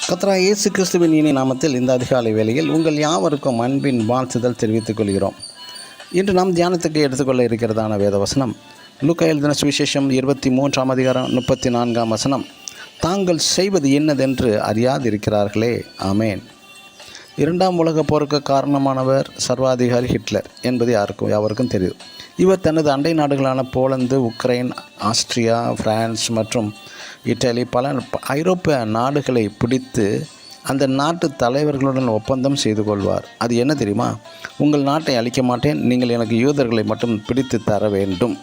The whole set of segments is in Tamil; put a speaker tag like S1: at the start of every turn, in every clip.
S1: கர்த்தராகிய இயேசு கிறிஸ்துவின் இனிய நாமத்தில் இந்த அதிகாலை வேளையில் உங்கள் யாவருக்கும் அன்பின் வாழ்த்துதல் தெரிவித்துக் கொள்கிறோம். இன்று நாம் தியானத்துக்கு எடுத்துக்கொள்ள இருக்கிறதான வேதவசனம் லூக்கா எழுதின சுவிசேஷம் 23ஆம் அதிகாரம் 34ஆம் வசனம். தாங்கள் செய்வது என்னதென்று அறியாதிருக்கிறார்களே. ஆமேன். இரண்டாம் உலகப் போருக்கு காரணமானவர் சர்வாதிகாரி ஹிட்லர் என்பது யாவருக்கும் தெரியும். இவர் தனது அண்டை நாடுகளான போலந்து, உக்ரைன், ஆஸ்திரியா, பிரான்ஸ் மற்றும் இத்தாலி பல ஐரோப்பிய நாடுகளை பிடித்து அந்த நாட்டு தலைவர்களுடன் ஒப்பந்தம் செய்து கொள்வார். அது என்ன தெரியுமா? உங்கள் நாட்டை அழிக்க மாட்டேன், நீங்கள் எனக்கு யூதர்களை மட்டும் பிடித்து தர வேண்டும்.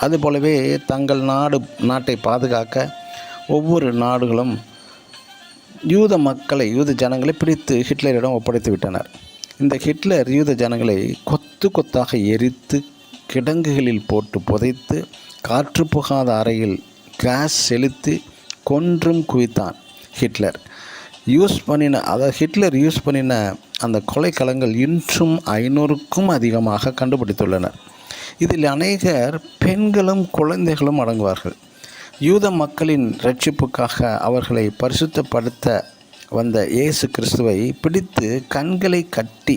S1: அதுபோலவே தங்கள் நாட்டை பாதுகாக்க ஒவ்வொரு நாடுகளும் யூத ஜனங்களை பிடித்து ஹிட்லரிடம் ஒப்படைத்து விட்டனர். இந்த ஹிட்லர் யூத ஜனங்களை கொத்து கொத்தாக எரித்து கிடங்குகளில் போட்டு புதைத்து காற்று புகாத அறையில் கேஸ் செலுத்தி கொன்றும் குவித்தான். ஹிட்லர் யூஸ் பண்ணின அந்த கொலைக்களங்கள் இன்றும் 500க்கும் அதிகமாக கண்டுபிடித்துள்ளனர். இதில் அநேகர் பெண்களும் குழந்தைகளும் அடங்குவார்கள். யூத மக்களின் இரட்சிப்புக்காக அவர்களை பரிசுத்தப்படுத்த வந்த இயேசு கிறிஸ்துவை பிடித்து கண்களை கட்டி,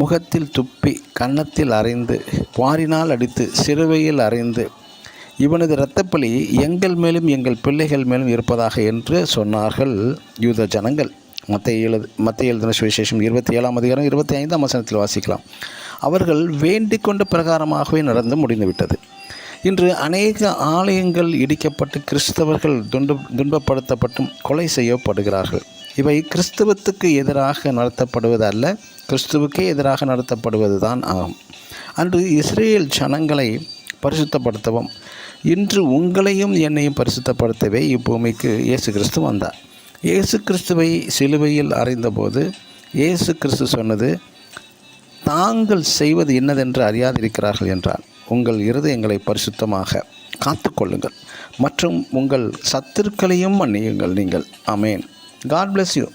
S1: முகத்தில் துப்பி, கன்னத்தில் அறைந்து, வாரினால் அடித்து, சிலுவையில் அறைந்து, இவனது இரத்தப்பழி எங்கள் மேலும் எங்கள் பிள்ளைகள் மேலும் இருப்பதாக என்று சொன்னார்கள் யூத ஜனங்கள். மத்தேயு எழுதின சுவிசேஷம் 27ஆம் அதிகாரம் 25ஆம் வசனத்தில் வாசிக்கலாம். அவர்கள் வேண்டிக் கொண்ட பிரகாரமாகவே நடந்து முடிந்துவிட்டது. இன்று அநேக ஆலயங்கள் இடிக்கப்பட்டு கிறிஸ்தவர்கள் துன்பப்படுத்தப்பட்டும் கொலை செய்யப்படுகிறார்கள். இவை கிறிஸ்தவத்துக்கு எதிராக நடத்தப்படுவது அல்ல, கிறிஸ்துவுக்கே எதிராக நடத்தப்படுவது தான் ஆகும். அன்று இஸ்ரேல் ஜனங்களை பரிசுத்தப்படுத்தவும் இன்று உங்களையும் என்னையும் பரிசுத்தப்படுத்தவே இப்பூமிக்கு இயேசு கிறிஸ்து வந்தார். இயேசு கிறிஸ்துவை சிலுவையில் அறைந்தபோது இயேசு கிறிஸ்து சொன்னது, தாங்கள் செய்வது என்னதென்று அறியாதிருக்கிறார்கள் என்றார். உங்கள் இருதயங்களை பரிசுத்தமாக காத்து கொள்ளுங்கள் மற்றும் உங்கள் சத்துருக்களையும் மன்னியுங்கள் நீங்கள். ஆமேன். God bless you.